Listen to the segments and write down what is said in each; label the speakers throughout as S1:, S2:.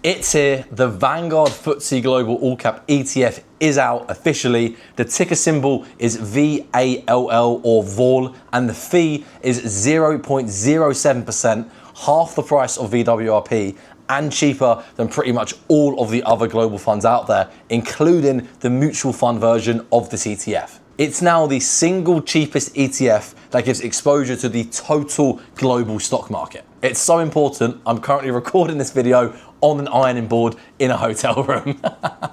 S1: It's here, the Vanguard FTSE Global All Cap ETF is out officially. The ticker symbol is VALL or VAL, and the fee is 0.07%, half the price of VWRP, and cheaper than pretty much all of the other global funds out there, including the mutual fund version of this ETF. It's now the single cheapest ETF that gives exposure to the total global stock market. It's so important, I'm currently recording this video on an ironing board in a hotel room.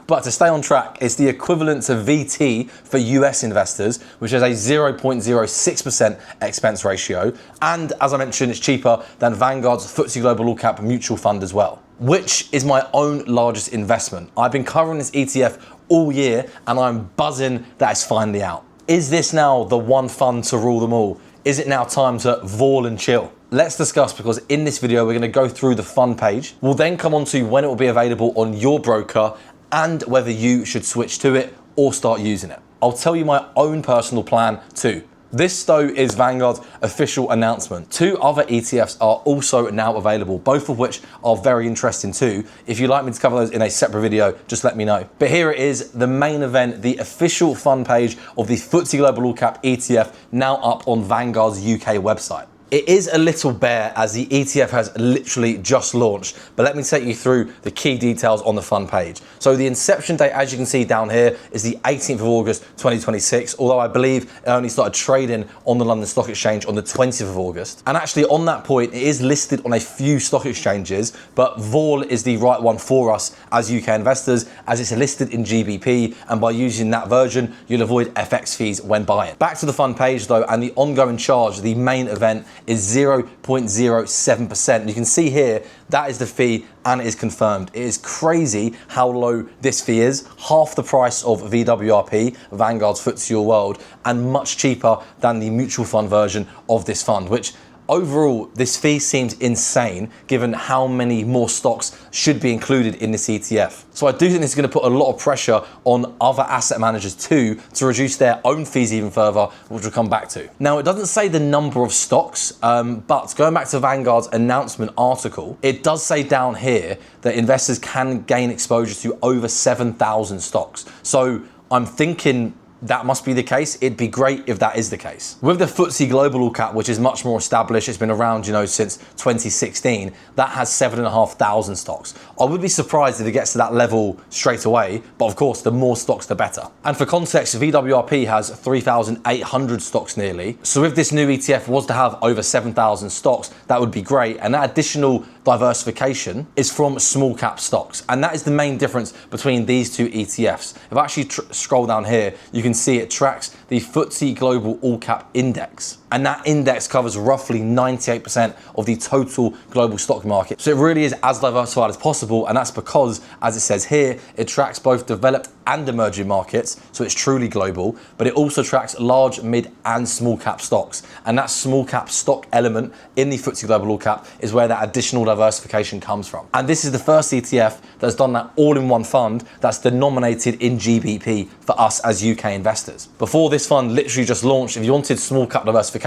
S1: But to stay on track, it's the equivalent to VT for US investors, which is a 0.06% expense ratio. And as I mentioned, it's cheaper than Vanguard's FTSE Global All Cap mutual fund as well, which is my own largest investment. I've been covering this ETF all year and I'm buzzing that it's finally out. Is this now the one fund to rule them all? Is it now time to vol and chill? Let's discuss, because in this video, we're gonna go through the fund page. We'll then come on to when it will be available on your broker and whether you should switch to it or start using it. I'll tell you my own personal plan too. This though is Vanguard's official announcement. Two other ETFs are also now available, both of which are very interesting too. If you'd like me to cover those in a separate video, just let me know. But here it is, the main event, the official fund page of the FTSE Global All Cap ETF, now up on Vanguard's UK website. It is a little bare as the ETF has literally just launched, but let me take you through the key details on the fund page. So the inception date, as you can see down here, is the 18th of August 2026, although I believe it only started trading on the London Stock Exchange on the 20th of August. And actually on that point, it is listed on a few stock exchanges, but VAL is the right one for us as UK investors, as it's listed in GBP, and by using that version, you'll avoid FX fees when buying. Back to the fund page though, and the ongoing charge, the main event, is 0.07%. You can see here, that is the fee and it is confirmed. It is crazy how low this fee is, half the price of VWRP, Vanguard's FTSE All World, and much cheaper than the mutual fund version of this fund, which overall, this fee seems insane given how many more stocks should be included in this ETF. So I do think this is going to put a lot of pressure on other asset managers too to reduce their own fees even further, which we'll come back to. Now, it doesn't say the number of stocks, but going back to Vanguard's announcement article, it does say down here that investors can gain exposure to over 7,000 stocks. So I'm thinking that must be the case. It'd be great if that is the case. With the FTSE Global All Cap, which is much more established, it's been around, since 2016, that has 7,500 stocks. I would be surprised if it gets to that level straight away, but of course, the more stocks, the better. And for context, VWRP has 3,800 stocks nearly. So if this new ETF was to have over 7,000 stocks, that would be great. And that additional diversification is from small cap stocks. And that is the main difference between these two ETFs. If I actually scroll down here, you can see it tracks the FTSE Global All Cap Index. And that index covers roughly 98% of the total global stock market. So it really is as diversified as possible. And that's because, as it says here, it tracks both developed and emerging markets. So it's truly global, but it also tracks large, mid and small cap stocks. And that small cap stock element in the FTSE Global All Cap is where that additional diversification comes from. And this is the first ETF that's done that all in one fund that's denominated in GBP for us as UK investors. Before this fund literally just launched, if you wanted small cap diversification,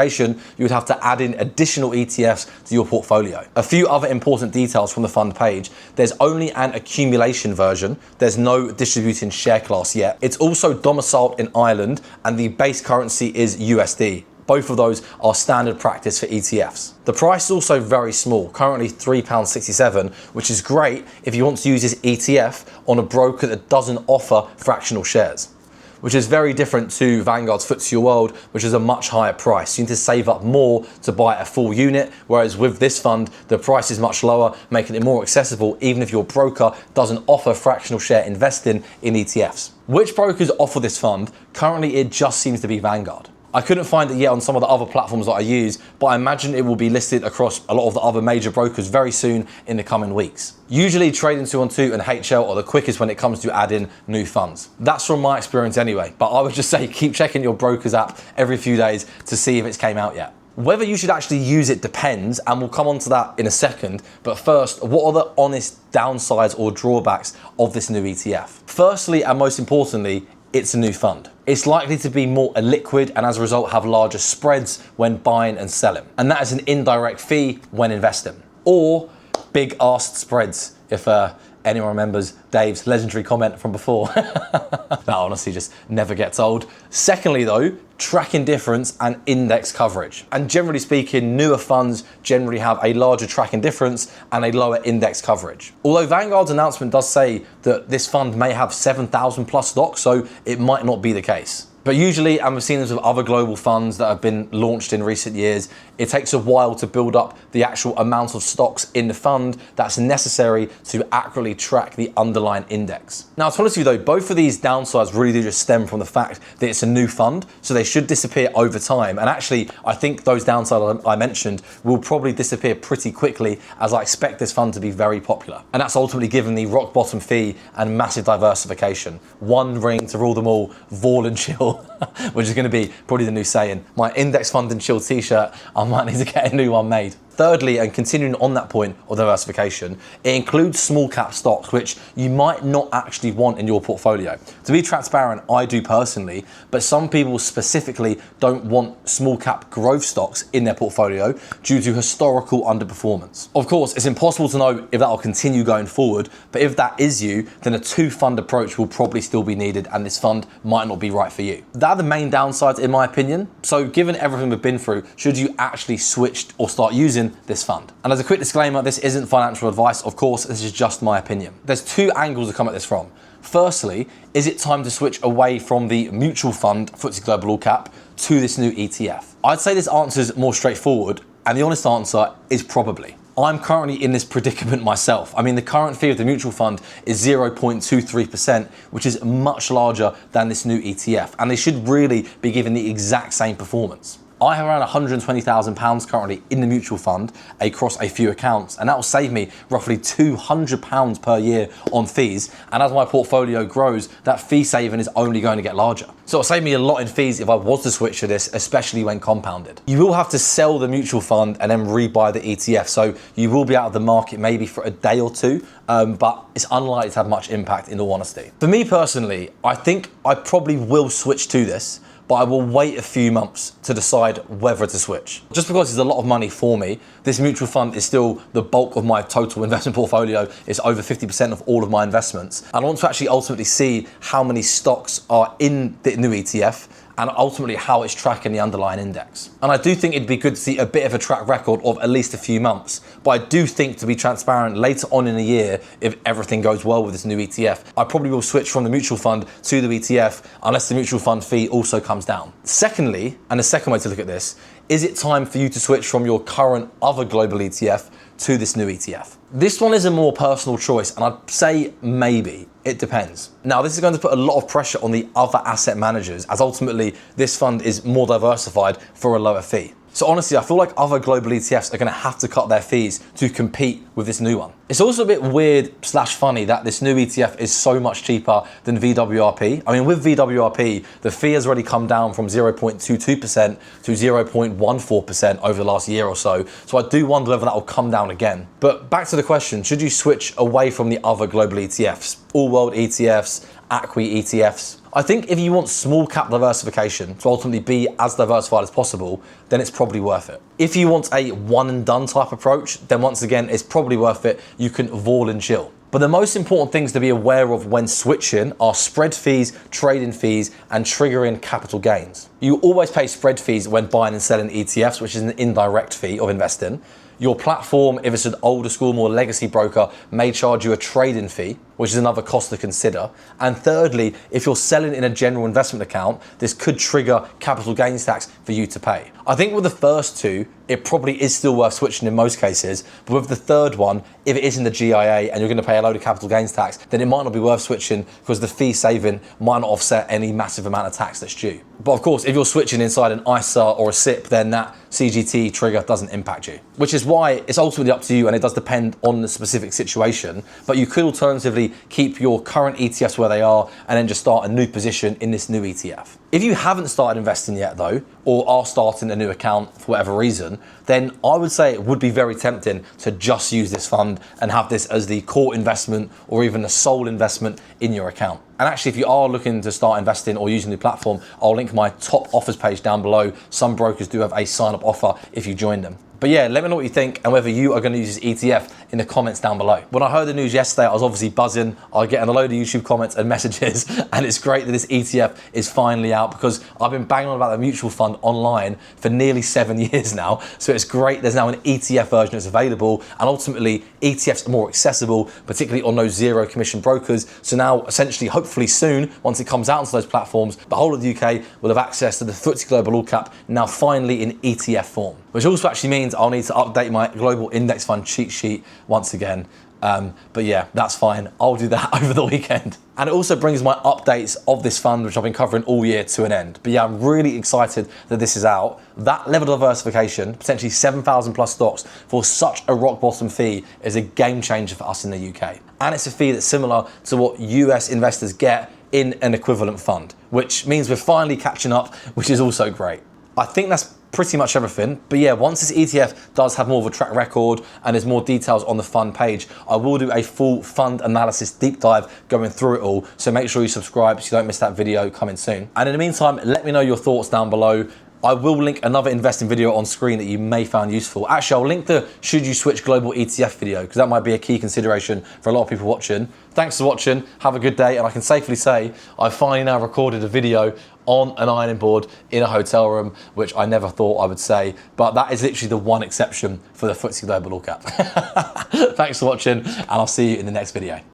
S1: you would have to add in additional ETFs to your portfolio. A few other important details from the fund page. There's only an accumulation version. There's no distributing share class yet. It's also domiciled in Ireland and the base currency is USD. Both of those are standard practice for ETFs. The price is also very small, currently £3.67, which is great if you want to use this ETF on a broker that doesn't offer fractional shares, which is very different to Vanguard's FTSE All World, which is a much higher price. You need to save up more to buy a full unit, whereas with this fund, the price is much lower, making it more accessible even if your broker doesn't offer fractional share investing in ETFs. Which brokers offer this fund? Currently, it just seems to be Vanguard. I couldn't find it yet on some of the other platforms that I use, but I imagine it will be listed across a lot of the other major brokers very soon in the coming weeks. Usually Trading 212 and HL are the quickest when it comes to adding new funds. That's from my experience anyway, but I would just say keep checking your broker's app every few days to see if it's came out yet. Whether you should actually use it depends, and we'll come on to that in a second. But first, what are the honest downsides or drawbacks of this new ETF? Firstly, and most importantly, it's a new fund. It's likely to be more illiquid and as a result have larger spreads when buying and selling. And that is an indirect fee when investing. Or big asked spreads, if anyone remembers Dave's legendary comment from before. That honestly just never gets old. Secondly though, tracking difference and index coverage. And generally speaking, newer funds generally have a larger tracking difference and a lower index coverage. Although Vanguard's announcement does say that this fund may have 7,000 plus stocks, so it might not be the case. But usually, and we've seen this with other global funds that have been launched in recent years, it takes a while to build up the actual amount of stocks in the fund that's necessary to accurately track the underlying index. Now, to be honest with you though, both of these downsides really do just stem from the fact that it's a new fund, so they should disappear over time. And actually, I think those downsides I mentioned will probably disappear pretty quickly, as I expect this fund to be very popular. And that's ultimately given the rock bottom fee and massive diversification. One ring to rule them all, Vol and chill. Which is going to be probably the new saying. My index fund and chill t-shirt, I might need to get a new one made. Thirdly, and continuing on that point of diversification, it includes small cap stocks, which you might not actually want in your portfolio. To be transparent, I do personally, but some people specifically don't want small cap growth stocks in their portfolio due to historical underperformance. Of course, it's impossible to know if that will continue going forward, but if that is you, then a two-fund approach will probably still be needed and this fund might not be right for you. That are the main downsides in my opinion. So given everything we've been through, should you actually switch or start using this fund? And as a quick disclaimer, this isn't financial advice, of course, this is just my opinion. There's two angles to come at this from. Firstly, is it time to switch away from the mutual fund FTSE Global All Cap to this new ETF? I'd say this answer is more straightforward, and the honest answer is probably. I'm currently in this predicament myself. I mean, the current fee of the mutual fund is 0.23%, which is much larger than this new ETF, and they should really be given the exact same performance. I have around £120,000 currently in the mutual fund across a few accounts, and that will save me roughly £200 per year on fees. And as my portfolio grows, that fee saving is only going to get larger. So it'll save me a lot in fees if I was to switch to this, especially when compounded. You will have to sell the mutual fund and then rebuy the ETF, so you will be out of the market maybe for a day or two, but it's unlikely to have much impact in all honesty. For me personally, I think I probably will switch to this, but I will wait a few months to decide whether to switch. Just because it's a lot of money for me, this mutual fund is still the bulk of my total investment portfolio. It's over 50% of all of my investments. And I want to actually ultimately see how many stocks are in the new ETF and ultimately how it's tracking the underlying index. And I do think it'd be good to see a bit of a track record of at least a few months, but I do think, to be transparent, later on in the year, if everything goes well with this new ETF, I probably will switch from the mutual fund to the ETF unless the mutual fund fee also comes down. Secondly, and the second way to look at this, is it time for you to switch from your current other global ETF to this new ETF? This one is a more personal choice, and I'd say maybe. It depends. Now, this is going to put a lot of pressure on the other asset managers, as ultimately this fund is more diversified for a lower fee. So honestly, I feel like other global ETFs are going to have to cut their fees to compete with this new one. It's also a bit weird / funny that this new ETF is so much cheaper than VWRP. I mean, with VWRP, the fee has already come down from 0.22% to 0.14% over the last year or so. So I do wonder whether that will come down again. But back to the question, should you switch away from the other global ETFs, all world ETFs, ACWI ETFs? I think if you want small cap diversification to ultimately be as diversified as possible, then it's probably worth it. If you want a one and done type approach, then once again, it's probably worth it. You can vol and chill. But the most important things to be aware of when switching are spread fees, trading fees, and triggering capital gains. You always pay spread fees when buying and selling ETFs, which is an indirect fee of investing. Your platform, if it's an older school, more legacy broker, may charge you a trading fee, which is another cost to consider. And thirdly, if you're selling in a general investment account, this could trigger capital gains tax for you to pay. I think with the first two, it probably is still worth switching in most cases. But with the third one, if it is in the GIA and you're going to pay a load of capital gains tax, then it might not be worth switching because the fee saving might not offset any massive amount of tax that's due. But of course, if you're switching inside an ISA or a SIP, then that CGT trigger doesn't impact you, which is why it's ultimately up to you and it does depend on the specific situation. But you could alternatively keep your current ETFs where they are and then just start a new position in this new ETF. If you haven't started investing yet though, or are starting a new account for whatever reason, then I would say it would be very tempting to just use this fund and have this as the core investment or even the sole investment in your account. And actually, if you are looking to start investing or using the platform, I'll link my top offers page down below. Some brokers do have a sign-up offer if you join them. But yeah, let me know what you think and whether you are going to use this ETF in the comments down below. When I heard the news yesterday, I was obviously buzzing. I was getting a load of YouTube comments and messages, and it's great that this ETF is finally out because I've been banging on about the mutual fund online for nearly 7 years now. So it's great there's now an ETF version that's available, and ultimately ETFs are more accessible, particularly on those zero commission brokers. So now essentially, hopefully soon, once it comes out onto those platforms, the whole of the UK will have access to the FTSE Global All Cap now finally in ETF form, which also actually means I'll need to update my global index fund cheat sheet once again. But yeah, that's fine. I'll do that over the weekend. And it also brings my updates of this fund, which I've been covering all year, to an end. But yeah, I'm really excited that this is out. That level of diversification, potentially 7,000 plus stocks for such a rock bottom fee, is a game changer for us in the UK. And it's a fee that's similar to what US investors get in an equivalent fund, which means we're finally catching up, which is also great. I think that's pretty much everything. But yeah, once this ETF does have more of a track record and there's more details on the fund page, I will do a full fund analysis deep dive going through it all. So make sure you subscribe so you don't miss that video coming soon. And in the meantime, let me know your thoughts down below. I will link another investing video on screen that you may find useful. Actually, I'll link the should you switch global ETF video, because that might be a key consideration for a lot of people watching. Thanks for watching, have a good day, and I can safely say I've finally now recorded a video on an ironing board in a hotel room, which I never thought I would say, but that is literally the one exception for the FTSE Global All Cap. Thanks for watching, and I'll see you in the next video.